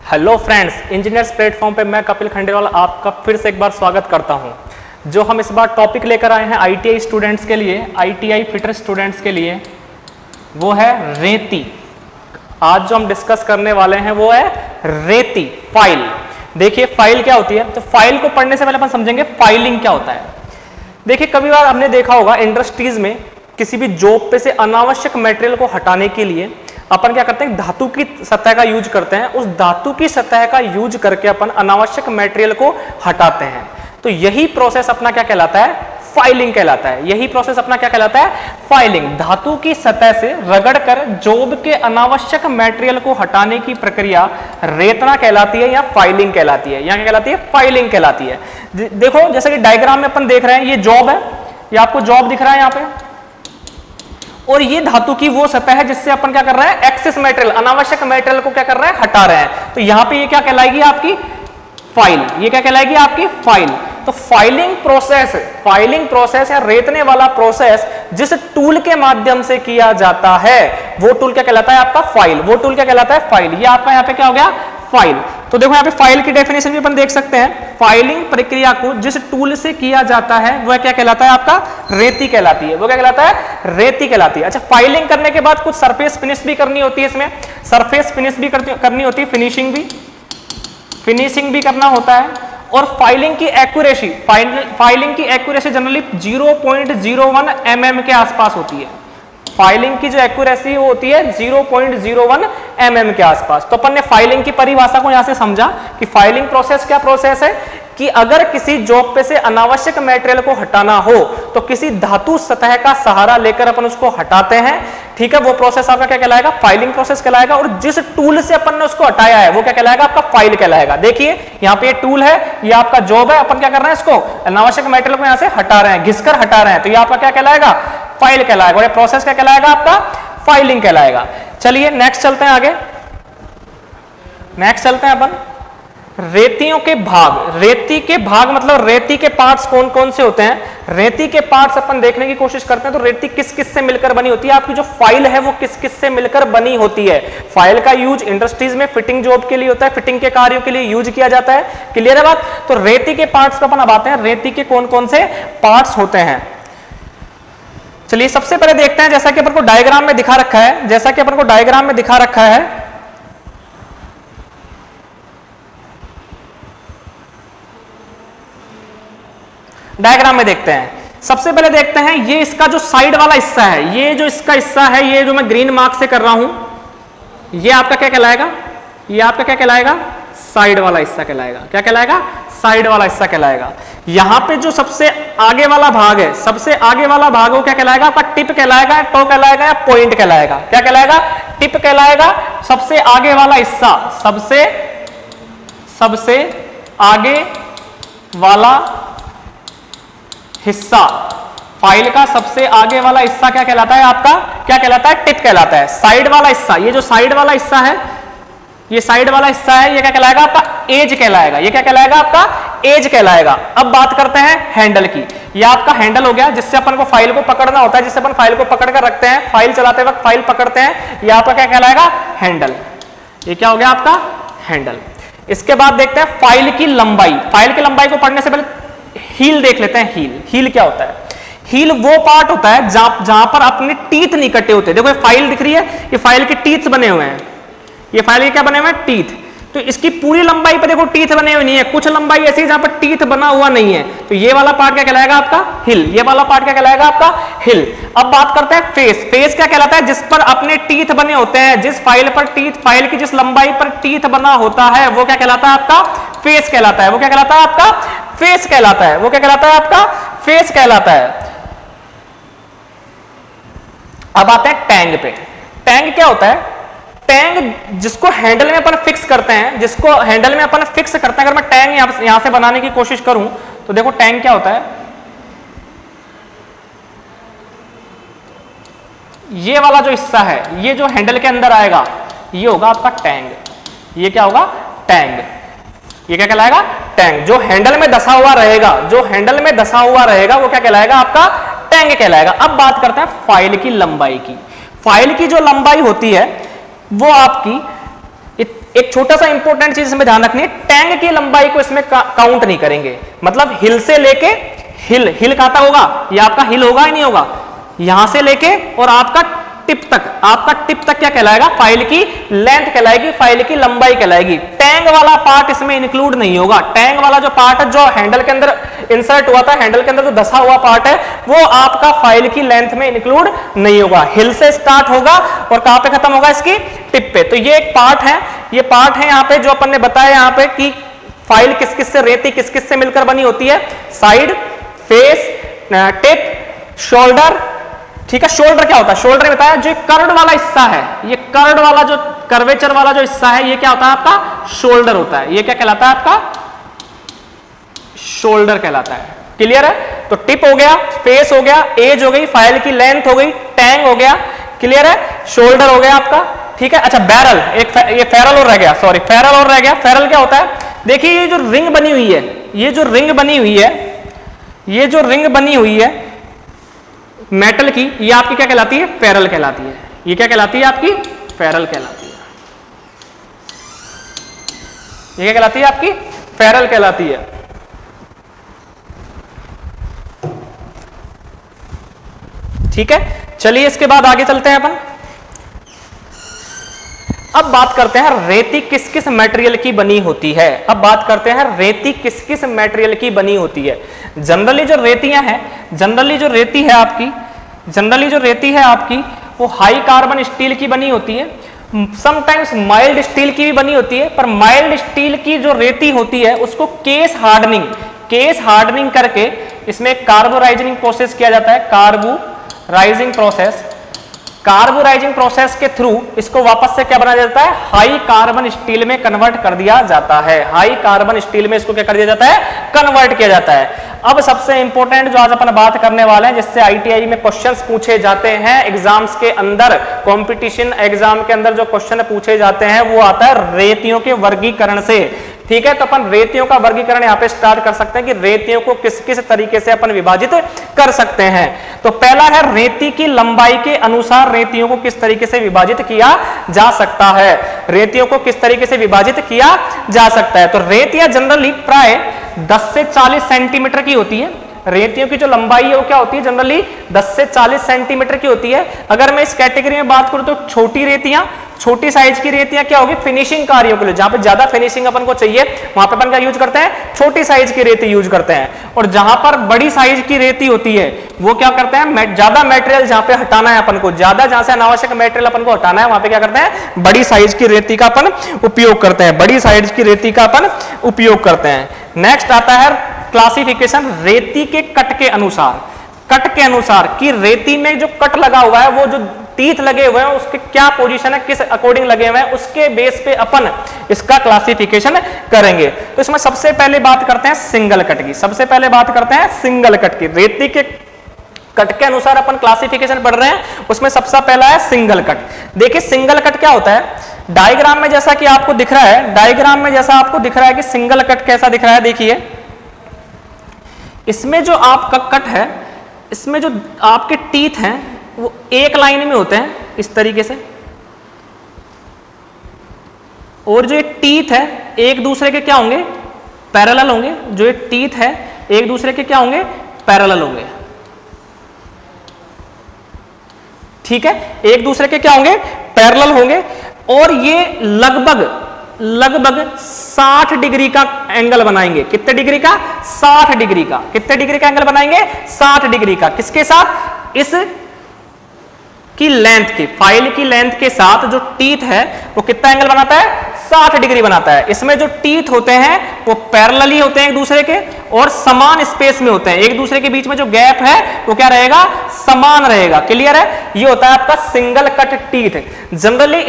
Hello friends, engineers platform पे मैं कपिल खंडेलवाल आपका फिर से एक बार स्वागत करता हूं। जो हम इस बार टॉपिक लेकर आए हैं आईटीआई स्टूडेंट्स के लिए, आईटीआई फिटर स्टूडेंट्स के लिए, वो है रेती। आज जो हम डिस्कस करने वाले हैं वो है रेती, फाइल। देखिए फाइल क्या होती है, तो फाइल को पढ़ने से पहले अपन समझेंगे फाइलिंग क्या होता है। देखिए कभी बार हमने देखा होगा इंडस्ट्रीज में किसी भी जॉब पे से अनावश्यक मटेरियल को हटाने के लिए अपन क्या करते हैं, धातु की सतह का यूज करते हैं। उस धातु की सतह का यूज करके अपन अनावश्यक मटेरियल को हटाते हैं। तो यही प्रोसेस अपना क्या कहलाता है, फाइलिंग कहलाता है। यही प्रोसेस अपना क्या कहलाता है, फाइलिंग। धातु की सतह से रगड़कर जॉब के अनावश्यक मटेरियल को हटाने की प्रक्रिया रेतना कहलाती है या फाइलिंग कहलाती है। या क्या कहलाती है, फाइलिंग कहलाती है। देखो जैसे कि डायग्राम में अपन देख रहे हैं, ये जॉब है, ये आपको जॉब दिख रहा है यहाँ पे, और ये धातु की वो सतह है जिससे अपन क्या कर रहे हैं, एक्सेस मटेरियल, अनावश्यक मटेरियल को क्या कर रहे हैं, हटा रहे हैं। तो यहाँ पे ये क्या कहलाएगी आपकी फाइल। ये क्या कहलाएगी आपकी फाइल। तो फाइलिंग प्रोसेस या रेतने वाला प्रोसेस जिस टूल के माध्यम से किया जाता है वो टूल क्या कहलाता है आपका, फाइल। वो टूल क्या कहलाता है, फाइल। ये आपका यहाँ पे क्या हो गया, फाइल। तो देखो यहाँ पे फाइल की डेफिनेशन भी अपन देख सकते हैं। फाइलिंग प्रक्रिया को जिस टूल से किया जाता है वह क्या कहलाता है आपका, रेती कहलाती है। वो क्या कहलाता है, रेती कहलाती है। अच्छा, फाइलिंग करने के बाद कुछ सरफेस फिनिश भी करनी होती है। इसमें सरफेस फिनिश भी करनी होती है, फिनिशिंग भी करना होता है। और फाइलिंग की एक्यूरेसी जनरली 0.01 mm के आसपास होती है। फाइलिंग की जो एक्यूरेसी वो होती है 0.01 mm के आसपास। तो अपन ने फाइलिंग की परिभाषा को यहां से समझा कि फाइलिंग प्रोसेस क्या प्रोसेस है कि अगर किसी जॉब पे से अनावश्यक मटेरियल को हटाना हो तो किसी धातु सतह का सहारा लेकर अपन उसको हटाते हैं। ठीक है, वो प्रोसेस आपका क्या कहलाएगा, फाइलिंग प्रोसेस कहलाएगा। और जिस टूल से अपन ने उसको हटाया है वो क्या कहलाएगा, आपका फाइल कहलाएगा। देखिए यहाँ पे ये टूल है, ये आपका जॉब है, अपन क्या कर रहे हैं, इसको अनावश्यक मटेरियल को यहाँ से हटा रहे हैं, घिसकर हटा रहे हैं। तो ये आपका क्या कहलाएगा, फाइल कहलाएगा। और ये प्रोसेस क्या कहलाएगा आपका, फाइलिंग कहलाएगा। चलिए नेक्स्ट चलते हैं आगे। नेक्स्ट चलते हैं अपन रेतियों के भाग। रेती के भाग मतलब रेती के पार्ट्स कौन कौन से होते हैं। रेती के पार्ट्स अपन देखने की कोशिश करते हैं। तो रेती किस किस से मिलकर बनी होती है, आपकी जो फाइल है वो किस किस से मिलकर बनी होती है। फाइल का यूज इंडस्ट्रीज में फिटिंग जॉब के लिए होता है, फिटिंग के कार्यों के लिए यूज किया जाता है। क्लियर है बात। तो रेती के पार्ट्स को अपन अब आते हैं, रेती के कौन कौन से पार्ट्स होते हैं। चलिए सबसे पहले देखते हैं, जैसा कि अपन को डायग्राम में दिखा रखा है, डायग्राम में देखते हैं। सबसे पहले देखते हैं ये इसका जो साइड वाला हिस्सा है, ये जो इसका हिस्सा है, ये जो मैं ग्रीन मार्क से कर रहा हूं, ये आपका क्या कहलाएगा, ये आपका क्या कहलाएगा, साइड वाला हिस्सा कहलाएगा। क्या कहलाएगा, साइड वाला हिस्सा कहलाएगा। यहां पे जो सबसे आगे वाला भाग है, सबसे आगे वाला भाग वो क्या कहलाएगा, आपका टिप कहलाएगा, टो कहलाएगा या पॉइंट कहलाएगा। क्या कहलाएगा, टिप कहलाएगा। सबसे आगे वाला हिस्सा, सबसे आगे वाला हिस्सा, फाइल का सबसे आगे वाला हिस्सा क्या कहलाता है आपका, क्या कहलाता है, टिप कहलाता है। साइड वाला हिस्सा, ये जो साइड वाला हिस्सा है, ये साइड वाला हिस्सा है, ये क्या कहलाएगा आपका, एज कहलाएगा। ये क्या कहलाएगा आपका, एज कहलाएगा। अब बात करते हैं हैंडल की। ये आपका हैंडल हो गया जिससे अपन को फाइल को पकड़ना होता है, जिससे अपन फाइल को पकड़ कर रखते हैं, फाइल चलाते वक्त फाइल पकड़ते हैं। ये आपका क्या कहलाएगा, हैंडल। ये क्या हो गया आपका, हैंडल। इसके बाद देखते हैं फाइल की लंबाई। फाइल की लंबाई को पढ़ने से पहले हील देख लेते हैं। हील क्या होता है, हील वो पार्ट होता है जहां पर अपने टीथ नहीं कटे होते। देखो ये फाइल दिख रही है, ये फाइल के टीथ बने हुए हैं, ये फाइल के क्या बने हुए हैं, टीथ। तो इसकी पूरी लंबाई पे देखो टीथ बने हुए नहीं है, कुछ लंबाई ऐसी है जहां पर टीथ बना हुआ नहीं है। तो ये वाला पार्ट क्या कहलाएगा आपका, हिल। ये वाला पार्ट क्या कहलाएगा आपका, हिल। अब बात करते हैं फेस। फेस क्या कहलाता है, जिस पर अपने टीथ बने होते हैं, जिस फाइल पर टीथ, फाइल की जिस लंबाई पर टीथ बना होता है वो क्या कहलाता है आपका, फेस कहलाता है। वो क्या कहलाता है आपका, फेस कहलाता है। वो क्या कहलाता है आपका, फेस कहलाता है। अब आते हैं टैंग पे। टैंग क्या होता है, टैंग जिसको हैंडल में अपन फिक्स करते हैं, जिसको हैंडल में अपन फिक्स करते हैं। अगर मैं टैंग यहां से बनाने की कोशिश करूं तो देखो टैंग क्या होता है, ये वाला जो हिस्सा है, ये जो हैंडल के अंदर आएगा ये होगा आपका टैंग। ये क्या होगा, टैंग। ये क्या कहलाएगा, टैंग। जो हैंडल में धसा हुआ रहेगा, जो हैंडल में धसा हुआ रहेगा वो क्या कहलाएगा आपका, टैंग कहलाएगा। अब बात करते हैं फाइल की लंबाई की। फाइल की जो लंबाई होती है वो आपकी एक छोटा सा इंपॉर्टेंट चीज इसमें ध्यान रखनी है, टैंग की लंबाई को इसमें काउंट नहीं करेंगे। मतलब हिल से लेके हिल कहां तक होगा, ये आपका हिल होगा ही नहीं होगा, यहां से लेके और आपका टिप तक क्या कहलाएगा, फाइल की लेंथ कहलाएगी, फाइल की लंबाई कहलाएगी। टैंग वाला पार्ट इसमें इंक्लूड नहीं होगा। टैंग वाला जो पार्ट है, जो हैंडल के अंदर इंसर्ट हुआ था, हैंडल के अंदर जो धसा हुआ पार्ट है, वो आपका फाइल की लेंथ में इंक्लूड नहीं होगा। हिल से स्टार्ट होगा और कहां पे खत्म होगा, इसकी टिप पे। तो ये एक पार्ट है, ये पार्ट है यहाँ पे जो अपन ने बताया यहाँ पे कि फाइल किस किस से, रेती किस किस से मिलकर बनी होती है, साइड, फेस, टिप, शोल्डर। ठीक है, शोल्डर क्या होता है, शोल्डर ने बताया जो कर्व्ड वाला हिस्सा है, ये कर्व्ड वाला जो कर्वेचर वाला जो हिस्सा है, ये क्या होता है आपका शोल्डर होता है। ये क्या कहलाता है आपका शोल्डर कहलाता है। क्लियर है, तो टिप हो गया, फेस हो गया, एज हो गई, फाइल की लेंथ हो गई, टैंग हो गया। क्लियर है, शोल्डर हो गया आपका। ठीक है, अच्छा बैरल, एक ये फेरल और रह गया, सॉरी फेरल और रह गया। फेरल क्या होता है, देखिए ये जो रिंग बनी हुई है, ये जो रिंग बनी हुई है, ये जो रिंग बनी हुई है मेटल की, ये आपकी क्या कहलाती है, फेरल कहलाती है। ये क्या कहलाती है आपकी, फेरल कहलाती है। ये क्या कहलाती है आपकी, फेरल कहलाती है। ठीक है, चलिए इसके बाद आगे चलते हैं अपन। अब बात करते हैं रेती किस किस मटेरियल की बनी होती है। अब बात करते हैं रेती किस किस मटेरियल की बनी होती है। जनरली जो रेतियां हैं, जनरली जो रेती है आपकी वो हाई कार्बन स्टील की बनी होती है। समटाइम्स माइल्ड स्टील की भी बनी होती है, पर माइल्ड स्टील की जो रेती होती है उसको केस हार्डनिंग करके इसमें कार्बोराइजिंग प्रोसेस किया जाता है। कार्बोराइजिंग प्रोसेस के थ्रू इसको वापस से क्या बनाया जाता है, हाई कार्बन स्टील में कन्वर्ट कर दिया जाता है। हाई कार्बन स्टील में इसको क्या कर दिया जाता है, कन्वर्ट किया जाता है। अब सबसे इंपॉर्टेंट जो आज अपन बात करने वाले हैं, जिससे आईटीआई में क्वेश्चंस पूछे जाते हैं एग्जाम्स के अंदर, कंपटीशन एग्जाम के अंदर जो क्वेश्चन पूछे जाते हैं वो आता है रेतियों के वर्गीकरण से। ठीक है, तो अपन रेतियों का वर्गीकरण यहाँ पे स्टार्ट कर सकते हैं कि रेतियों को किस किस तरीके से अपन विभाजित कर सकते हैं। तो पहला है रेती की लंबाई के अनुसार रेतियों को किस तरीके से विभाजित किया जा सकता है। रेतियों को किस तरीके से विभाजित किया जा सकता है, तो रेतियां जनरली प्राय 10 से 40 सेंटीमीटर की होती है। रेतियों की जो लंबाई है वो क्या होती है, जनरली 10 से 40 सेंटीमीटर की होती है। अगर मैं इस कैटेगरी में बात करूं तो छोटी रेतियां, छोटी साइज की रेतियां क्या होगी, फिनिशिंग कार्यों के लिए, जहां पे ज्यादा फिनिशिंग अपन को चाहिए वहां पे अपन क्या यूज करते हैं, छोटी साइज की रेती यूज करते हैं। और जहां पर बड़ी साइज की रेती होती है वो क्या करते हैं, ज्यादा मेटेरियल जहां पे हटाना है अपन को, ज्यादा जहां से अनावश्यक मेटेरियल अपन को हटाना है, वहां पे क्या करते हैं, बड़ी साइज की रेती का अपन उपयोग करते हैं। बड़ी साइज की रेती का अपन उपयोग करते हैं। नेक्स्ट आता है क्लासिफिकेशन रेती के कट के अनुसार। कट के अनुसार कि रेती में जो कट लगा हुआ है, वो जो टीथ लगे हुए हैं उसके क्या पोजीशन है, किस अकॉर्डिंग लगे हुए हैं, उसके बेस पे अपन इसका क्लासिफिकेशन करेंगे। तो इसमें सबसे पहले बात करते हैं सिंगल कट की। सबसे पहले बात करते हैं सिंगल कट की। रेती के कट के अनुसार अपन क्लासिफिकेशन पढ़ रहे हैं, उसमें सबसे पहला है सिंगल कट। देखिए सिंगल कट क्या होता है, डायग्राम में जैसा कि आपको दिख रहा है, डायग्राम में जैसा आपको दिख रहा है कि सिंगल कट कैसा दिख रहा है। देखिए इसमें जो आपका कट है, इसमें जो आपके टीथ हैं वो एक लाइन में होते हैं इस तरीके से, और जो ये टीथ है एक दूसरे के क्या होंगे, पैरेलल होंगे। जो ये टीथ है एक दूसरे के क्या होंगे, पैरेलल होंगे। ठीक है, एक दूसरे के क्या होंगे, पैरेलल होंगे। और ये लगभग 60 डिग्री का एंगल बनाएंगे। कितने डिग्री का, 60 डिग्री का। कितने डिग्री का एंगल बनाएंगे, 60 डिग्री का। किसके साथ, इस की लेंथ के, फाइल की लेंथ के साथ जो टीथ है वो कितना एंगल बनाता है, 60 डिग्री बनाता है। इसमें जो टीथ होते हैं वो पैरेलली होते हैं एक दूसरे के और समान स्पेस में होते हैं। एक दूसरे के बीच में जो गैप है वो क्या रहेगा, समान रहेगा। क्लियर है, ये होता है आपका सिंगल कट टीथ। जनरली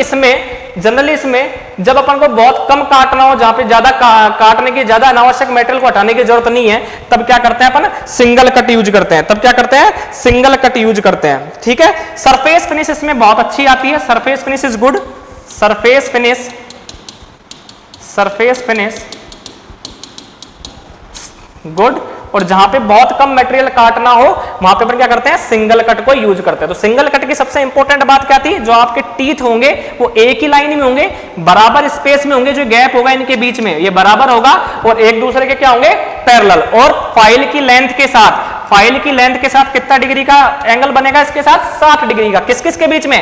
इसमें जब अपन को बहुत कम काटना हो, जहां पे ज्यादा काटने की, ज्यादा अनावश्यक मेटेरियल को हटाने की जरूरत नहीं है, तब क्या करते हैं अपन, सिंगल कट यूज करते हैं। तब क्या करते हैं, सिंगल कट यूज करते हैं। ठीक है, सरफेस फिनिश इसमें बहुत अच्छी आती है। Surface finish is good. Surface finish good. और जहां पे बहुत कम मटेरियल काटना हो वहां पे अपन क्या करते हैं, सिंगल कट को यूज करते हैं। तो सिंगल कट की सबसे इंपॉर्टेंट बात क्या थी, जो आपके टीथ होंगे वो एक ही लाइन में होंगे, बराबर स्पेस में होंगे, जो गैप होगा इनके बीच में ये बराबर होगा और एक दूसरे के क्या होंगे, पैरेलल। और फाइल की लेंथ के साथ कितना डिग्री का एंगल बनेगा, इसके साथ 60 डिग्री का। किस किस के बीच में,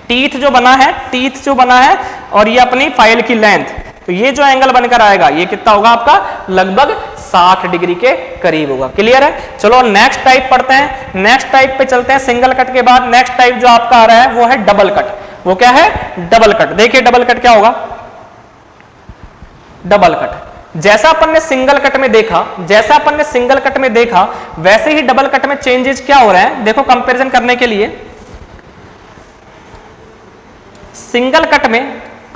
टीथ जो बना है और ये अपनी फाइल की लेंथ, तो ये जो एंगल बनकर आएगा ये कितना होगा आपका, लगभग 60 डिग्री के करीब होगा। क्लियर है। चलो नेक्स्ट टाइप पढ़ते हैं, नेक्स्ट टाइप पे चलते हैं। सिंगल कट के बाद नेक्स्ट टाइप जो आपका आ रहा है वो है डबल कट। वो क्या है, डबल कट। देखिए डबल कट क्या होगा, डबल कट जैसा अपन ने सिंगल कट में देखा वैसे ही डबल कट में चेंजेस क्या हो रहे हैं, देखो कंपैरिजन करने के लिए। सिंगल कट में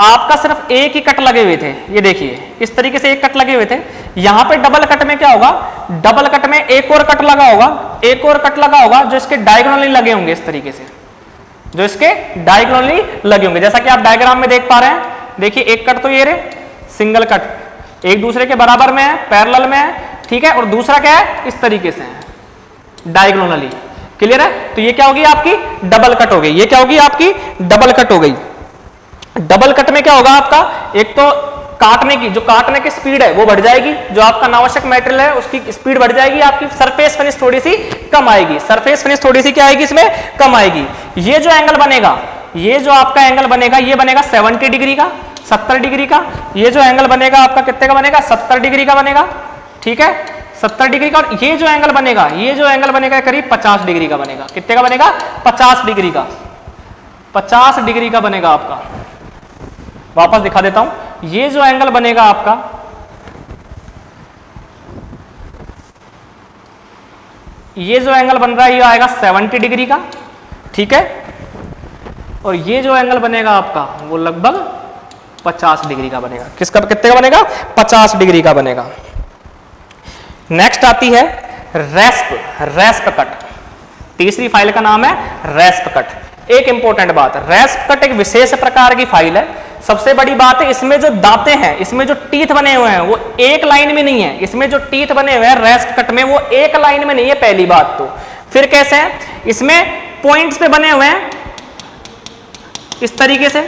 आपका सिर्फ एक ही कट लगे हुए थे, ये देखिए इस तरीके से एक कट लगे हुए थे। यहां पे डबल कट में क्या होगा, डबल कट में एक और कट लगा होगा, जो इसके डायगोनली लगे होंगे, इस तरीके से जो इसके डायगोनली लगे होंगे, जैसा कि आप डायग्राम में देख पा रहे हैं। देखिए एक कट तो ये रहे, सिंगल कट एक दूसरे के बराबर में है, पैरेलल में है, ठीक है, और दूसरा क्या है, इस तरीके से है, डायगोनली। क्लियर है। तो ये क्या होगी आपकी, डबल कट हो गई। ये क्या होगी आपकी, डबल कट हो गई। डबल कट में क्या होगा आपका, एक तो काटने की स्पीड है वो बढ़ जाएगी, जो आपका अनावश्यक मटेरियल है उसकी स्पीड बढ़ जाएगी, आपकी सरफेस फिनिश थोड़ी सी कम आएगी, क्या आएगी इसमें, कम आएगी। ये जो एंगल बनेगा, ये जो आपका एंगल बनेगा, ये बनेगा 70 डिग्री का, 70 डिग्री का। ये जो एंगल बनेगा आपका कितने का बनेगा, 70 डिग्री का बनेगा, ठीक है, 70 डिग्री का। और ये जो एंगल बनेगा करीब 50 डिग्री का बनेगा। कितने का बनेगा, 50 डिग्री का, 50 डिग्री का बनेगा आपका। वापस दिखा देता हूं, ये जो एंगल बनेगा आपका, ये जो एंगल बन रहा है ये आएगा 70 डिग्री का, ठीक है, और ये जो एंगल बनेगा आपका वो लगभग 50 डिग्री का बनेगा। किसका, कितने का बनेगा, 50 डिग्री का बनेगा। नेक्स्ट आती है रेस्प कट। तीसरी फाइल का नाम है रेस्प कट। एक इंपॉर्टेंट बात, रेस्प कट एक विशेष प्रकार की फाइल है। सबसे बड़ी बात है, इसमें जो दांते हैं, इसमें जो टीथ बने हुए हैं वो एक लाइन में नहीं है। इसमें जो टीथ बने हुए हैं रेस्प कट में वो एक लाइन में नहीं है, पहली बात तो। फिर कैसे है, इसमें पॉइंट्स पे बने हुए हैं इस तरीके से,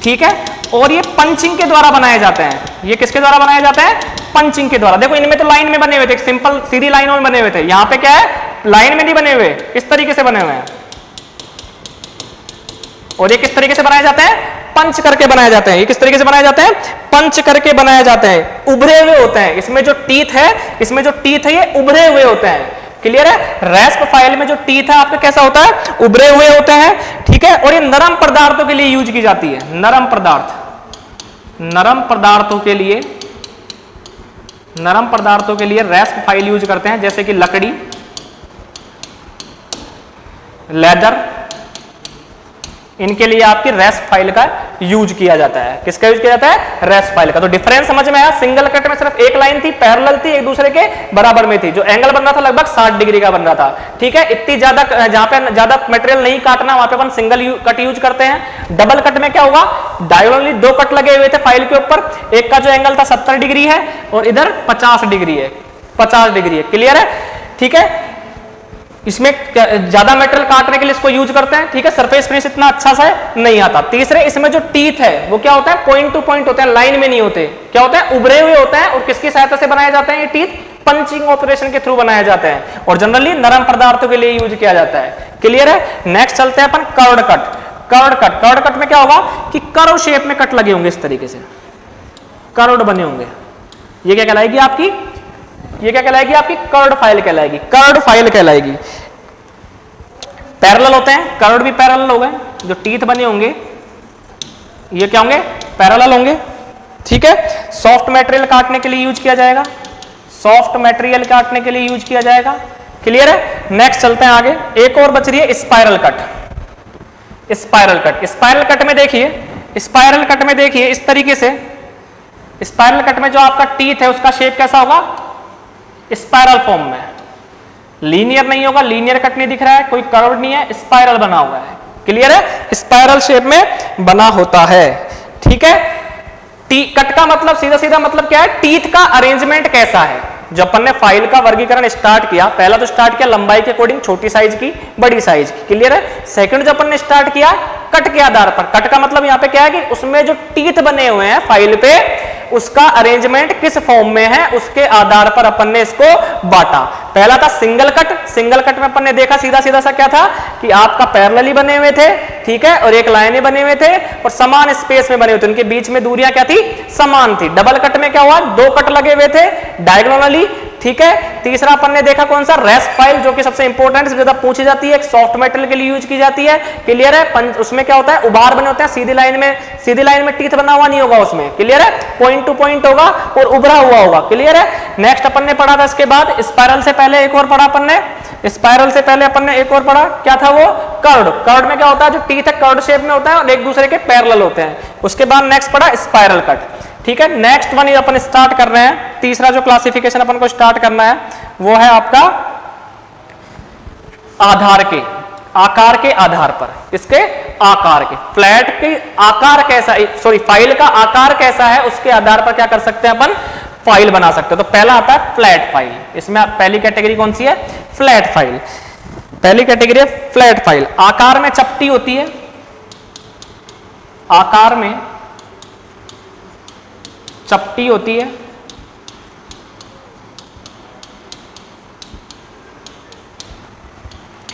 ठीक है, और ये पंचिंग के द्वारा बनाए जाते हैं। ये किसके द्वारा बनाए जाते हैं, पंचिंग के द्वारा। देखो इनमें तो लाइन में बने हुए थे, सिंपल सीधी लाइनों में बने हुए थे, यहां पे क्या है, लाइन में नहीं बने हुए, इस तरीके से बने हुए हैं। और ये किस तरीके से बनाए जाते हैं, पंच करके बनाए जाते हैं। ये किस तरीके से बनाए जाते हैं, पंच करके बनाए जाते हैं, उभरे हुए होते हैं। इसमें जो टीथ है ये उभरे हुए होते हैं। क्लियर है। रेस्प फाइल में जो टीथ है आपका कैसा होता है, उभरे हुए होते हैं, ठीक है, और ये नरम पदार्थों के लिए यूज की जाती है। नरम पदार्थों के लिए रेस्प फाइल यूज करते हैं, जैसे कि लकड़ी, लेदर, इनके लिए आपकी रेस्प फाइल का यूज किया जाता है। किसका यूज किया जाता है, रेस्प फाइल का। तो डिफरेंस समझ में आया, सिंगल कट में सिर्फ एक लाइन थी, पैरेलल थी, एक दूसरे के बराबर में थी, जो एंगल बन रहा था लगभग 60 डिग्री का बन रहा था, ठीक है। इतनी ज्यादा, जहां पे ज्यादा मटेरियल नहीं काटना वहां पे अपन सिंगल कट यूज करते हैं। डबल कट में क्या होगा, डायगोनली 2 कट लगे हुए थे फाइल के ऊपर, एक का जो एंगल था 70 डिग्री है और इधर 50 डिग्री है, 50 डिग्री है। क्लियर है, ठीक है। इसमें ज्यादा मेटेरियल काटने के लिए इसको यूज करते हैं, ठीक है। सरफेस फिनिश इतना अच्छा सा नहीं आता। तीसरे, इसमें जो टीथ है वो क्या होता है, पॉइंट टू पॉइंट होते हैं, लाइन में नहीं होते। क्या होता है, उभरे हुए होते हैं। और किसकी सहायता से बनाए जाते हैं ये टीथ, पंचिंग ऑपरेशन के थ्रू बनाए जाते हैं, और जनरली नरम पदार्थों के लिए यूज किया जाता है। क्लियर है। नेक्स्ट चलते हैं अपन कर्व्ड कट। कर्व्ड कट में क्या होगा कि कर्व शेप में कट लगे होंगे, इस तरीके से कर्व्ड बने होंगे। ये क्या कहलाएगी आपकी, कर्व्ड फाइल कहलाएगी, कर्व्ड फाइल कहलाएगी। पैरेलल होते हैं, कर्व्ड भी पैरेलल हो गए, जो टीथ बने होंगे ये क्या होंगे, पैरेलल होंगे, ठीक है। सॉफ्ट मटेरियल काटने के लिए यूज किया जाएगा, क्लियर है। नेक्स्ट चलते हैं आगे, एक और बच रही है स्पाइरल कट। स्पाइरल कट में देखिए इस तरीके से, स्पाइरल कट में जो आपका टीथ है उसका शेप कैसा होगा, स्पाइरल फॉर्म में, लीनियर नहीं होगा, लीनियर कट नहीं दिख रहा है, कोई कर्व नहीं है, स्पाइरल बना हुआ है। क्लियर है, स्पाइरल शेप में बना होता है, ठीक है। कट का मतलब सीधा मतलब क्या है, टीथ का अरेंजमेंट कैसा है। जो अपन ने फाइल का वर्गीकरण स्टार्ट किया, पहला तो स्टार्ट किया लंबाई के अकॉर्डिंग, छोटी साइज की, बड़ी साइज की, क्लियर है। सेकंड जो अपन ने स्टार्ट किया कट के आधार पर, कट का मतलब यहाँ पे क्या है कि उसमें जो टीथ बने हुए हैं फाइल पे, उसका अरेंजमेंट किस फॉर्म में है उसके आधार पर अपन ने इसको बांटा। पहला था सिंगल कट, सिंगल कट में अपन ने देखा सीधा सीधा सा क्या था कि आपका पैरेलली बने हुए थे, ठीक है, और एक लाइनें बने हुए थे और समान स्पेस में बने हुए थे, उनके बीच में दूरियां क्या थी, समान थी। डबल कट में क्या हुआ, दो कट लगे हुए थे डायगोनली, ठीक है। तीसरा अपन ने देखा कौन सा, रेस्ट फाइल, जो कि सबसे इंपॉर्टेंट ज्यादा पूछी जाती है, एक सॉफ्ट मेटल के लिए यूज की जाती है, क्लियर है। उसमें क्या होता है, उभार बने होते हैं, सीधी लाइन में टीथ बना हुआ नहीं होगा उसमें, क्लियर है, पॉइंट टू पॉइंट होगा और उभरा हुआ होगा, क्लियर है। नेक्स्ट अपन ने पढ़ा था इसके बाद स्पाइरल से पहले एक और पढ़ा अपन ने, स्पाइरल से पहले अपन ने एक और पढ़ा, क्या था वो, कर्ड। कर्ड में क्या होता है, जो टीथ है कर्ड शेप में होता है और एक दूसरे के पैरेलल होते हैं। उसके बाद नेक्स्ट पढ़ा स्पाइरल कट, ठीक है। नेक्स्ट वन अपन स्टार्ट कर रहे हैं, तीसरा जो क्लासिफिकेशन अपन को स्टार्ट करना है वो है आपका आधार के, आकार के आधार पर, इसके आकार के, फ्लैट के आकार कैसा, सॉरी फाइल का आकार कैसा है उसके आधार पर क्या कर सकते हैं अपन, फाइल बना सकते हैं। तो पहला आता है फ्लैट फाइल, इसमें पहली कैटेगरी कौन सी है, फ्लैट फाइल। पहली कैटेगरी है फ्लैट फाइल, आकार में चपटी होती है, आकार में चपटी होती है,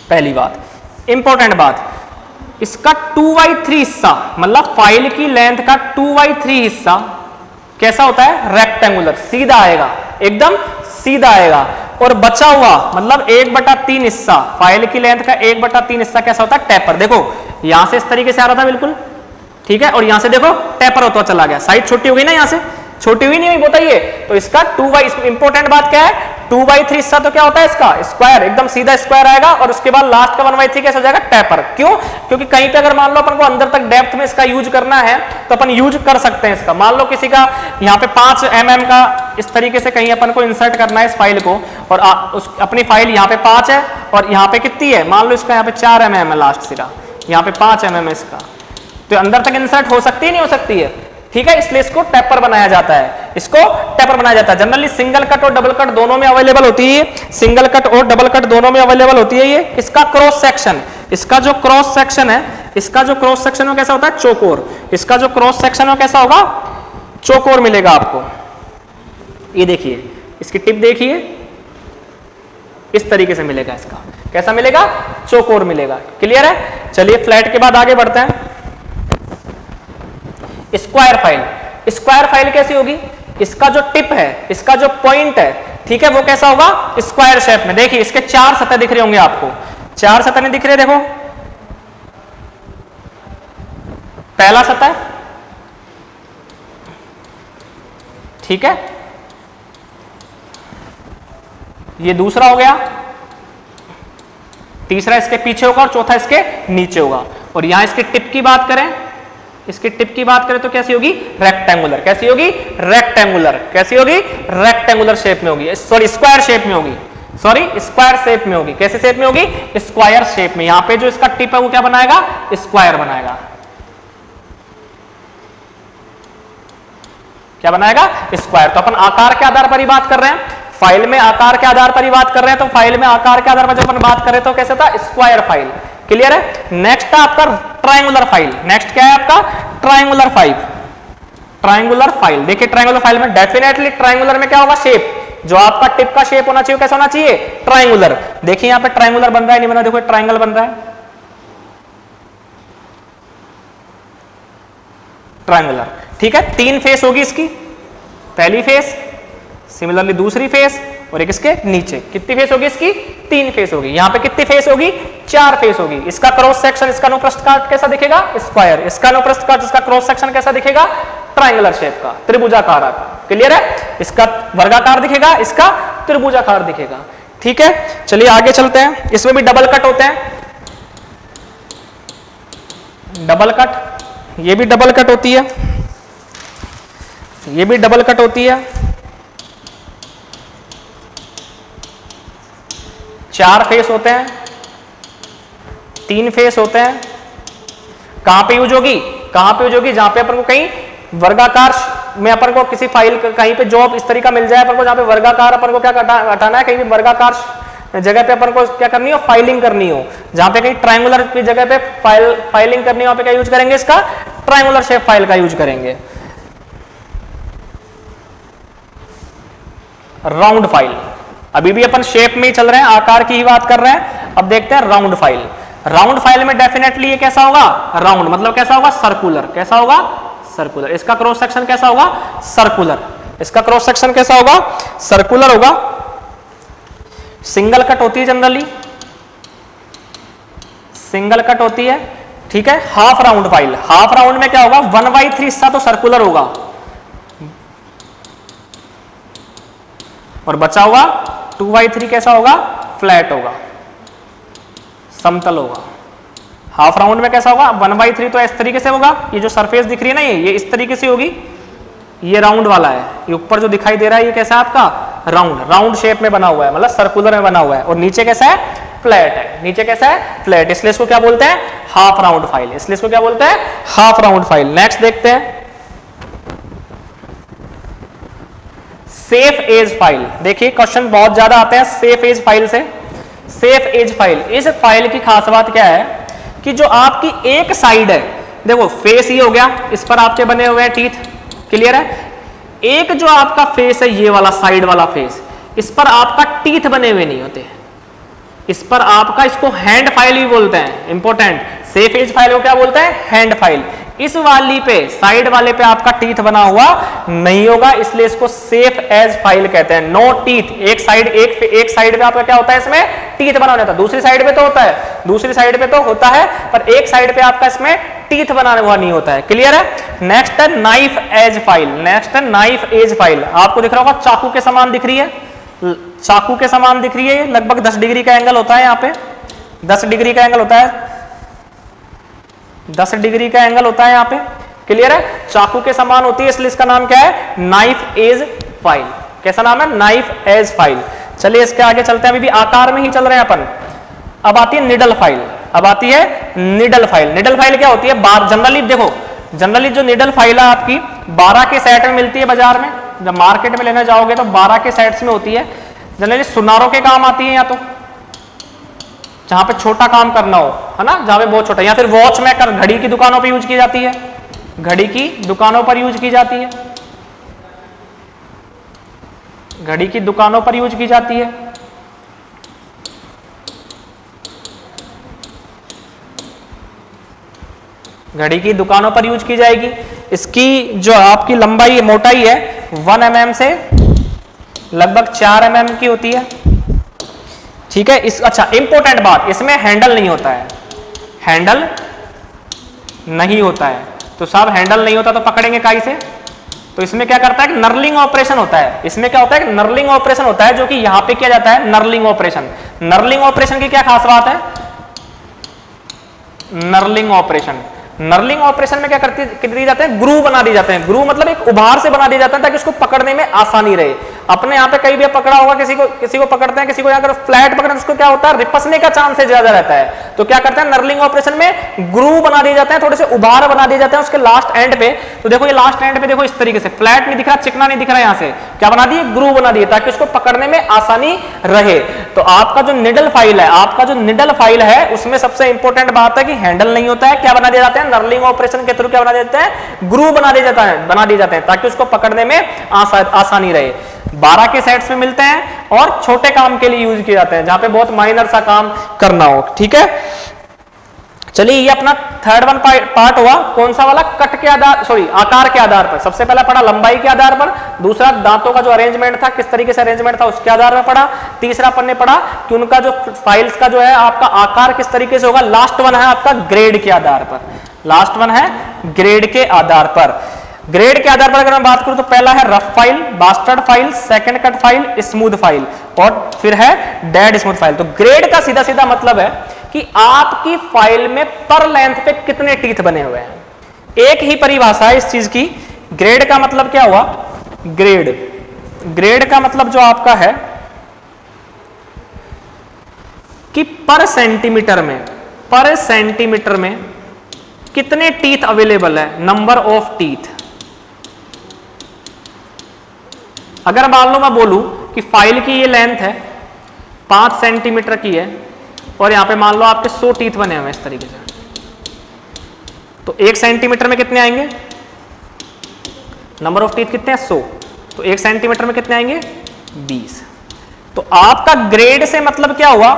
पहली बात। इंपॉर्टेंट बात, इसका 2/3 हिस्सा, मतलब फाइल की लेंथ का 2/3 हिस्सा कैसा होता है, रेक्टेंगुलर, सीधा आएगा, एकदम सीधा आएगा। और बचा हुआ मतलब 1/3 हिस्सा, फाइल की लेंथ का 1/3 हिस्सा कैसा होता है, टेपर। देखो यहां से इस तरीके से आ रहा था बिल्कुल, ठीक है, और यहां से देखो टेपर होता चला गया, साइज छोटी हो गई ना, यहां से छोटी हुई नहीं हुई, बताइए। तो इसका 2/, इंपॉर्टेंट बात क्या है, 2/3 हिस्सा तो क्या होता है इसका, स्क्वायर, एकदम सीधा स्क्वायर आएगा, और उसके बाद लास्ट का 1/3 कैसा हो जाएगा, टेपर। क्यों, क्योंकि कहीं पे अगर मान लो अपन को अंदर तक डेप्थ में इसका यूज करना है तो अपन यूज कर सकते हैं इसका। मान लो किसी का यहाँ पे 5 mm का इस तरीके से कहीं अपन को इंसर्ट करना है इस फाइल को, और अपनी फाइल यहाँ पे 5 है और यहाँ पे कितनी है, मान लो इसका यहाँ पे 4 mm है लास्ट सिरा, यहाँ पे 5 mm है इसका, तो अंदर तक इंसर्ट हो सकती है, नहीं हो सकती है, ठीक है। इसलिए इसको टेपर बनाया जाता है, इसको टेपर बनाया जाता है। जनरली सिंगल कट और डबल कट दोनों में अवेलेबल होती है, सिंगल कट और डबल कट दोनों में अवेलेबल होती है। ये इसका क्रॉस सेक्शन, इसका जो क्रॉस सेक्शन है, इसका जो क्रॉस सेक्शन हो कैसा होता है, चौकोर। इसका जो क्रॉस सेक्शन हो कैसा होगा, चौकोर मिलेगा आपको। ये देखिए इसकी टिप देखिए, इस तरीके से मिलेगा, इसका कैसा मिलेगा, चौकोर मिलेगा, क्लियर है। चलिए फ्लैट के बाद आगे बढ़ते हैं। स्क्वायर फाइल, स्क्वायर फाइल कैसी होगी, इसका जो टिप है, इसका जो पॉइंट है, ठीक है, वो कैसा होगा, स्क्वायर शेप में। देखिए इसके 4 सतह दिख रहे होंगे आपको, 4 सतह नहीं दिख रहे, देखो पहला सतह, ठीक है, ये दूसरा हो गया, तीसरा इसके पीछे होगा और चौथा इसके नीचे होगा। और यहां इसकी टिप की बात करें, इसकी टिप की बात करें तो कैसी होगी, रेक्टेंगुलर। कैसी होगी, रेक्टेंगुलर। कैसी होगी, रेक्टेंगुलर शेप में होगी, सॉरी स्क्वायर शेप में होगी, सॉरी स्क्वायर शेप में होगी। कैसे शेप में होगी, स्क्वायर शेप में। यहां पे जो इसका टिप है वो क्या बनाएगा, स्क्वायर बनाएगा। क्या बनाएगा, स्क्वायर। तो अपन आकार के आधार पर ही बात कर रहे हैं, फाइल में आकार के आधार पर ही बात कर रहे हैं। तो फाइल में आकार के आधार पर जब अपन बात करें तो कैसे था, स्क्वायर फाइल, क्लियर है। नेक्स्ट है आपका ट्रायंगुलर फाइल। नेक्स्ट क्या है आपका, ट्रायंगुलर फाइल। ट्रायंगुलर फाइल, देखिए ट्रायंगुलर फाइल में डेफिनेटली ट्रायंगुलर में क्या होगा, शेप, जो आपका टिप का शेप होना चाहिए कैसा होना चाहिए, ट्रायंगुलर। देखिए यहां पे ट्रायंगुलर बन रहा है, नहीं बना, देखो ट्रायंगल बन रहा है, ट्रायंगुलर, ठीक है। 3 फेस होगी इसकी, पहली फेस, सिमिलरली दूसरी फेस, और एक इसके नीचे। कितनी फेस होगी इसकी, 3 फेस होगी। यहां पे कितनी फेस होगी, 4 फेस होगी। इसका क्रॉस सेक्शन, इसका अनुप्रस्थ काट कैसा दिखेगा, स्क्वायर। इसका अनुप्रस्थ काट, इसका क्रॉस सेक्शन कैसा दिखेगा, ट्रायंगुलर शेप का, त्रिभुजाकार, क्लियर है। इसका वर्गाकार दिखेगा, इसका त्रिभुजाकार दिखेगा, ठीक है। चलिए आगे चलते हैं। इसमें भी डबल कट होते हैं, डबल कट, ये भी डबल कट होती है, ये भी डबल कट होती है। 4 फेस होते हैं, 3 फेस होते हैं। कहां पे यूज होगी, कहां पे यूज होगी, जहां पे अपन को कहीं वर्गाकार में अपन को किसी फाइल कहीं पे जॉब इस तरीका मिल जाए अपन को, जहाँ पे वर्गाकार अपन को क्या हटाना है, कहीं भी वर्गाकार जगह पे अपन को क्या करनी हो, फाइलिंग करनी हो। जहां पे कहीं ट्रायंगुलर की जगह पे फाइलिंग करनी हो, वहां पे क्या यूज करेंगे, इसका ट्रायंगुलर शेप फाइल का यूज करेंगे। राउंड फाइल, अभी भी अपन शेप में ही चल रहे हैं, आकार की ही बात कर रहे हैं। अब देखते हैं राउंड फाइल। राउंड फाइल में डेफिनेटली ये कैसा होगा, राउंड मतलब कैसा होगा, सर्कुलर। कैसा होगा, सर्कुलर। इसका क्रॉस सेक्शन कैसा होगा, सर्कुलर। इसका क्रॉस सेक्शन कैसा होगा, सर्कुलर होगा। सिंगल कट होती है जनरली, सिंगल कट होती है, ठीक है। Half round file, half round में क्या होगा, 1/3 हिस्सा तो सर्कुलर होगा और बचा हुआ 2/3 कैसा होगा, फ्लैट होगा, समतल होगा। हाफ राउंड में कैसा होगा, 1/3 तो इस तरीके से होगा, ये जो सरफेस दिख रही है ना, ये इस तरीके से होगी, ये राउंड वाला है। ये ऊपर जो दिखाई दे रहा है ये कैसा है आपका, राउंड, राउंड शेप में बना हुआ है, मतलब सर्कुलर में बना हुआ है। और नीचे कैसा है, फ्लैट है। नीचे कैसा है, फ्लैट। इसलिए इसको क्या बोलते हैं, हाफ राउंड फाइल। इसलिए इसको क्या बोलते हैं, हाफ राउंड फाइल। नेक्स्ट देखते हैं सेफ एज फाइल। देखिए क्वेश्चन बहुत ज्यादा आते हैं सेफ एज फाइल से। सेफ एज फाइल, इस फाइल की खास बात क्या है कि जो आपकी एक साइड है, देखो फेस ही हो गया, इस पर आपके बने हुए हैं टीथ, क्लियर है। एक जो आपका फेस है, ये वाला साइड वाला फेस, इस पर आपका टीथ बने हुए नहीं होते, इस पर आपका, इसको हैंड फाइल भी बोलते हैं, इंपॉर्टेंट। सेफ एज फाइल को क्या बोलते हैं, हैंड फाइल। इस वाली पे, साइड वाले पे आपका टीथ बना हुआ नहीं होगा, इसलिए इसको सेफ एज फाइल कहते हैं। नो टीथ, एक साइड पे आपका क्या होता है, इसमें टीथ बना होता है, दूसरी साइड पे तो होता है, दूसरी साइड पे तो होता है, पर एक साइड पे आपका इसमें टीथ बना हुआ नहीं होता है, क्लियर है। नेक्स्ट है नाइफ एज फाइल। नेक्स्ट है नाइफ एज फाइल। आपको दिख रहा होगा चाकू के समान दिख रही है, चाकू के समान दिख रही है, लगभग 10 डिग्री का एंगल होता है, यहाँ पे 10 डिग्री का एंगल होता है, 10 डिग्री का एंगल होता है यहाँ पे, क्लियर है। चाकू के समान होती है, इसलिए इसका नाम क्या है, नाइफ एज फाइल। कैसा नाम है, नाइफ एज फाइल। चलिए इसके आगे चलते हैं, अभी भी आकार में ही चल रहे हैं अपन। अब आती है निडल फाइल। अब आती है निडल फाइल। निडल फाइल क्या होती है, जनरली देखो, जनरली जो निडल फाइल है आपकी 12 के सेट में मिलती है बाजार में। जब मार्केट में लेने जाओगे तो 12 के सेट्स में होती है। जनरली सुनारों के काम आती है, या तो जहां पे छोटा काम करना हो, है ना, जहां पे बहुत छोटा, या फिर वॉच मेकर, घड़ी की दुकानों पे यूज की जाती है, घड़ी की दुकानों पर यूज की जाती है, घड़ी की दुकानों पर यूज की जाती है। घड़ी की दुकानों पर यूज की जाएगी। इसकी जो आपकी लंबाई, मोटाई है 1 mm से लगभग 4 mm की होती है, ठीक है। अच्छा इंपॉर्टेंट बात, इसमें हैंडल नहीं होता है, हैंडल नहीं होता है। तो साहब हैंडल नहीं होता तो पकड़ेंगे काई से, तो इसमें क्या करता है, नर्लिंग ऑपरेशन होता है। इसमें क्या होता है, नर्लिंग ऑपरेशन होता है, जो कि यहां पे किया जाता है, नर्लिंग ऑपरेशन। नर्लिंग ऑपरेशन की क्या खास बात है, नर्लिंग ऑपरेशन, नर्लिंग ऑपरेशन में क्या कर दिए जाते हैं, ग्रू बना दिए जाते हैं। ग्रू मतलब एक उभार से बना दिए जाता है ताकि उसको पकड़ने में आसानी रहे। अपने यहाँ पे कहीं भी पकड़ा होगा, किसी को पकड़ते हैं, किसी को अगर फ्लैट पकड़ते हैं उसको क्या होता है, रिपसने का चांस ज्यादा रहता है। तो क्या करते हैं, नर्लिंग ऑपरेशन में ग्रू बना दिए जाते हैं, थोड़े से उभार बना दिए जाते हैं उसके लास्ट एंड पे। तो देखो ये लास्ट एंड पे देखो इस तरीके से फ्लैट नहीं दिख रहा, चिकना नहीं दिख रहा, यहाँ से क्या बना दिए, ग्रू बना दिए ताकि उसको पकड़ने में आसानी रहे। तो आपका जो निडल फाइल है, आपका जो निडल फाइल है उसमें सबसे इंपॉर्टेंट बात है कि हैंडल नहीं होता है। क्या बना दिया जाता है, नर्लिंग ऑपरेशन के थ्रू क्या बना देते हैं, ग्रू बना दिया जाते हैं ताकि उसको पकड़ने में आसानी रहे। 12 के सेट्स में मिलते हैं और छोटे काम के लिए यूज किए जाते हैं, जहां पे बहुत माइनर सा काम करना हो, ठीक है। चलिए ये अपना थर्ड वन पार्ट हुआ, कौन सा वाला, कट के आधार, सॉरी आकार के आधार पर। सबसे पहला पढ़ा लंबाई के आधार पर, दूसरा दांतों का जो अरेंजमेंट था, किस तरीके से अरेंजमेंट था उसके आधार पर पढ़ा, तीसरा अपन ने पढ़ा कि उनका जो फाइल्स का जो है आपका आकार किस तरीके से होगा, लास्ट वन है आपका ग्रेड के आधार पर, लास्ट वन है ग्रेड के आधार पर। ग्रेड के आधार पर अगर मैं बात करूं तो पहला है rough file, bastard file, second cut file, smooth file और फिर है डेड स्मूथ फाइल। तो ग्रेड का सीधा सीधा मतलब है कि आपकी फाइल में पर लेंथ पे कितने टीथ बने हुए हैं। एक ही परिभाषा है इस चीज की। ग्रेड का मतलब क्या हुआ, ग्रेड का मतलब जो आपका है कि पर सेंटीमीटर में कितने टीथ अवेलेबल है, नंबर ऑफ टीथ, अगर मान लो मैं बोलूं कि फाइल की ये लेंथ है 5 सेंटीमीटर की है और यहाँ पे मान लो आपके 100 टीथ बने हुए इस तरीके से, तो 1 सेंटीमीटर में कितने आएंगे, नंबर ऑफ टीथ कितने हैं 100, तो 1 सेंटीमीटर में कितने आएंगे 20। तो आपका ग्रेड से मतलब क्या हुआ,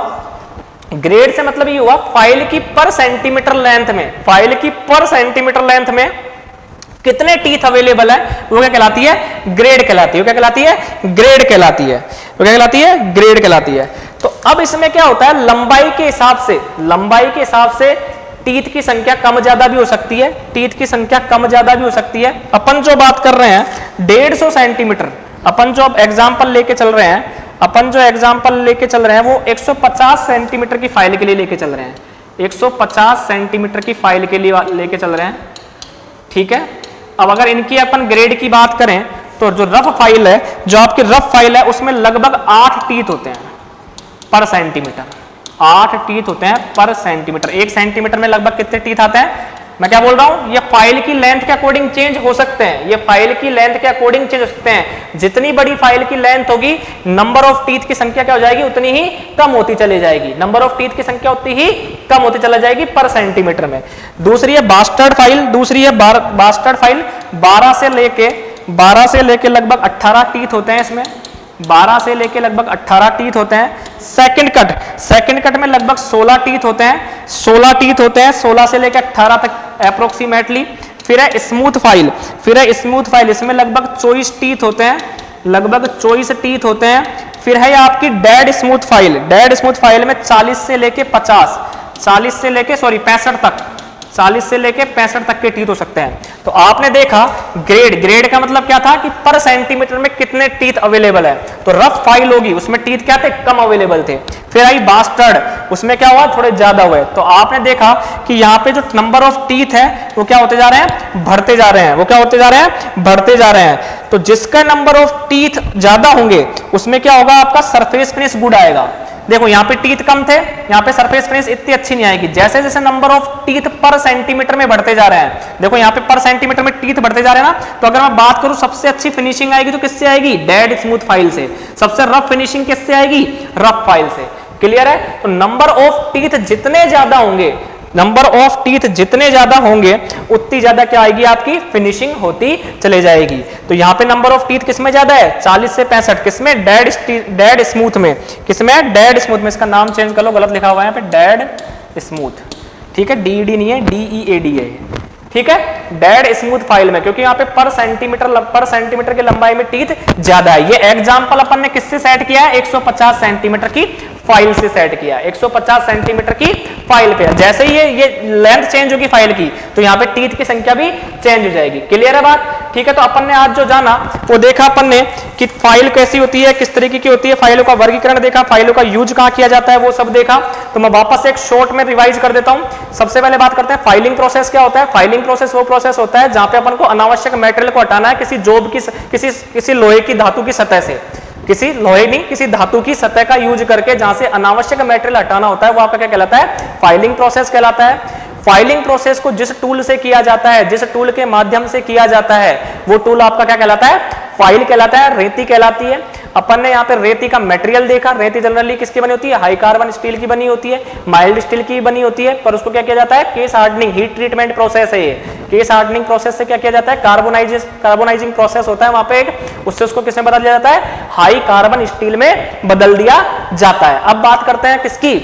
ग्रेड से मतलब ये हुआ फाइल की पर सेंटीमीटर लेंथ में, फाइल की पर सेंटीमीटर लेंथ में कितने टीथ अवेलेबल है, वो क्या कहलाती है, ग्रेड कहलाती है। वो क्या कहलाती है, ग्रेड कहलाती है। वो क्या कहलाती है, ग्रेड कहलाती है। तो अब इसमें क्या होता है, लंबाई के हिसाब से, लंबाई के हिसाब से टीथ की संख्या कम ज्यादा भी हो सकती है, टीथ की संख्या कम ज्यादा भी हो सकती है। अपन जो बात कर रहे हैं 150 सेंटीमीटर, अपन जो अब एग्जाम्पल लेके चल रहे हैं, अपन जो एग्जाम्पल लेके चल रहे हैं वो 150 सेंटीमीटर की फाइल के लिए लेके चल रहे हैं, 150 सेंटीमीटर की फाइल के लिए लेके चल रहे हैं, ठीक है। अब अगर इनकी अपन ग्रेड की बात करें तो जो रफ फाइल है, जो आपकी रफ फाइल है उसमें लगभग 8 टीथ होते हैं पर सेंटीमीटर, 8 टीथ होते हैं पर सेंटीमीटर। 1 सेंटीमीटर में लगभग कितने टीथ आते हैं, मैं क्या बोल रहा हूं, ये फाइल की लेंथ के अकॉर्डिंग चेंज हो सकते हैं, ये फाइल की लेंथ के अकॉर्डिंग चेंज हो सकते हैं। जितनी बड़ी फाइल की लेंथ होगी नंबर ऑफ टीथ की संख्या क्या हो जाएगी, उतनी ही कम होती चली जाएगी, नंबर ऑफ टीथ की संख्या उतनी ही कम होती चला जाएगी पर सेंटीमीटर में। दूसरी है बास्टर्ड फाइल, दूसरी है बास्टर्ड फाइल, 12 से लेके लगभग 18 टीथ होते हैं इसमें, 12 से लेके लगभग 18 टीथ होते हैं। सेकंड कट में लगभग 16 टीथ होते हैं, 16 टीथ होते हैं, 16 से लेके 18 तक अप्रोक्सीमेटली। फिर है स्मूथ फाइल, फिर है स्मूथ फाइल, इसमें लगभग 24 टीथ होते हैं, लगभग 24 टीथ होते हैं। फिर है आपकी dead smooth file, dead smooth file में 40 से लेके 50, 40 से लेके 65 तक, 40 से लेके 65 तक के टीथ हो सकते हैं। तो आपने देखा ग्रेड का मतलब क्या था कि पर सेंटीमीटर में कितने टीथ अवेलेबल है। तो रफ फाइल होगी उसमें टीथ क्या थे, कम अवेलेबल थे। फिर आई बास्टर्ड, उसमें क्या हुआ, थोड़े ज्यादा हुए। तो आपने देखा कि यहाँ पे जो नंबर ऑफ टीथ है वो क्या होते जा रहे हैं, बढ़ते जा रहे हैं, वो क्या होते जा रहे हैं, बढ़ते जा रहे हैं। तो जिसका नंबर ऑफ टीथ ज्यादा होंगे उसमें क्या होगा, आपका सरफेस फिनिश गुड आएगा। देखो यहाँ पे टीथ कम थे, यहाँ पे सरफेस फिनिश इतनी अच्छी नहीं आएगी। जैसे जैसे नंबर ऑफ टीथ पर सेंटीमीटर में बढ़ते जा रहे हैं, देखो यहाँ पे पर सेंटीमीटर में टीथ बढ़ते जा रहे हैं ना, तो अगर मैं बात करूं सबसे अच्छी फिनिशिंग आएगी तो किससे आएगी, डेड स्मूथ फाइल से। सबसे रफ फिनिशिंग किससे आएगी, रफ फाइल से। क्लियर है। तो नंबर ऑफ टीथ जितने ज्यादा होंगे, नंबर ऑफ टीथ जितने ज्यादा होंगे उतनी ज्यादा क्या आएगी, आपकी फिनिशिंग होती चले जाएगी। तो यहाँ पे नंबर ऑफ टीथ किसमें ज्यादा है, 40 से 65, किसमें, डेड स्मूथ में, किसमें, डेड स्मूथ में। इसका नाम चेंज कर लो, गलत लिखा हुआ है यहाँ पे, डेड स्मूथ, ठीक है, DED नहीं है, DEAD है, ठीक है, डेड स्मूथ फाइल में, क्योंकि यहाँ पे पर सेंटीमीटर की लंबाई में टीथ ज्यादा है। ये एग्जांपल अपन ने किससे सेट किया है, 150 सेंटीमीटर की फाइल से सेट किया, 150 सेंटीमीटर की फाइल पे। जैसे ही ये लेंथ चेंज होगी फाइल की तो यहाँ पे टीथ की संख्या भी चेंज हो जाएगी। क्लियर है बात, ठीक है। तो अपन ने आज जो जाना वो देखा अपन ने कि फाइल कैसी होती है, किस तरीके की होती है, फाइलों का वर्गीकरण देखा, फाइलों का यूज कहाँ किया जाता है वो सब देखा। तो मैं वापस एक शॉर्ट में रिवाइज कर देता हूँ। सबसे पहले बात करते हैं फाइलिंग प्रोसेस क्या होता है। फाइलिंग प्रोसेस वो प्रोसेस होता है जहां पे अपन को अनावश्यक मटेरियल को हटाना है किसी जॉब की, किसी लोहे की धातु की सतह से, किसी लोहे नहीं किसी धातु की सतह का यूज करके जहां से अनावश्यक मटेरियल हटाना होता है वो आपका क्या कहलाता है, फाइलिंग प्रोसेस कहलाता है। फाइलिंग प्रोसेस को जिस टूल से किया जाता है, जिस टूल के माध्यम से किया जाता है वो टूल आपका क्या कहलाता है, फाइल कहलाता है, रेती कहलाती है। अपन ने यहाँ पे रेती का मटेरियल देखा, रेती जनरली किसकी बनी होती है, हाई कार्बन स्टील की बनी होती है, माइल्ड स्टील की बनी होती है, पर उसको क्या किया जाता है, case hardening, heat treatment process है ये। केस हार्डनिंग प्रोसेस से क्या किया जाता है, कार्बोनाइजिंग प्रोसेस होता है वहां पे एक, उससे उसको किसमें बदल दिया जाता है, हाई कार्बन स्टील में बदल दिया जाता है। अब बात करते हैं किसकी,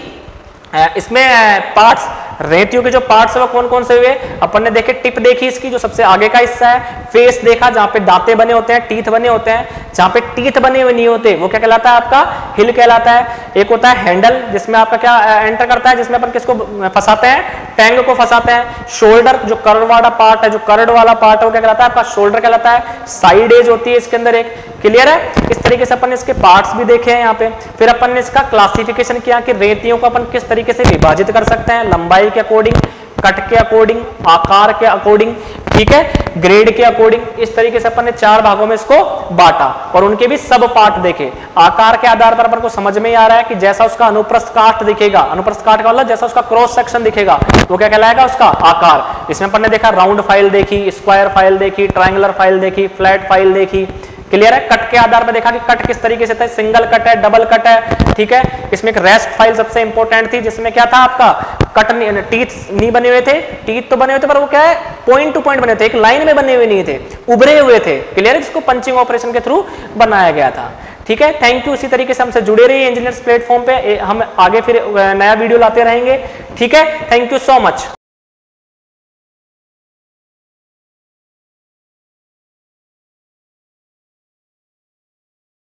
इसमें पार्ट्स, रेतियों के जो पार्ट्स है वो कौन कौन से हुए। अपन ने देखे टिप देखी इसकी जो सबसे आगे का हिस्सा है, फेस देखा जहां पे दांते बने होते हैं, टीथ बने होते हैं, जहां पे टीथ बने हुए नहीं होते वो क्या कहलाता है, आपका हिल कहलाता है। एक होता है हैंडल जिसमें आपका क्या एंटर करता है, जिसमें अपन किसको फंसाते हैं, टैंग को फंसाते हैं। शोल्डर जो कर्व वाला पार्ट है, जो कर्व वाला पार्ट है वो क्या कहलाता है, आपका शोल्डर कहलाता है। साइड एज होती है इसके अंदर एक। क्लियर है। इस तरीके से अपन ने इसके पार्ट्स भी देखे हैं यहाँ पे। फिर अपन ने इसका क्लासिफिकेशन किया कि रेतियों को अपन किस तरीके से विभाजित कर सकते हैं, लंबाई के अकॉर्डिंग, कट के अकॉर्डिंग, आकार के अकॉर्डिंग, ठीक है, ग्रेड के अकॉर्डिंग। इस तरीके से अपन ने 4 भागों में इसको बांटा और उनके भी सब पार्ट देखे। आकार के आधार पर अपन को समझ में आ रहा है कि जैसा उसका अनुप्रस्थ काट दिखेगा, अनुप्रस्थ काट का मतलब जैसा उसका क्रॉस सेक्शन दिखेगा वो क्या कहलाएगा, उसका आकार। इसमें अपन ने देखा राउंड फाइल देखी, स्क्वायर फाइल देखी, ट्रायंगुलर फाइल देखी, फ्लैट फाइल देखी। क्लियर है? कट के आधार पर देखा कि कट किस तरीके से था, सिंगल कट है, डबल कट है, ठीक है। इसमें एक रेस्ट फाइल सबसे इंपॉर्टेंट थी, जिसमें क्या था आपका कट टीथ नहीं बने हुए थे, टीथ तो बने हुए थे पर वो क्या है पॉइंट टू पॉइंट बने थे, एक लाइन में बने हुए नहीं थे, उभरे हुए थे, क्लियर है, जिसको पंचिंग ऑपरेशन के थ्रू बनाया गया था। ठीक है, थैंक यू। इसी तरीके से हमसे जुड़े रहिए इंजीनियर्स प्लेटफॉर्म पे, हम आगे फिर नया वीडियो लाते रहेंगे। ठीक है, थैंक यू सो मच।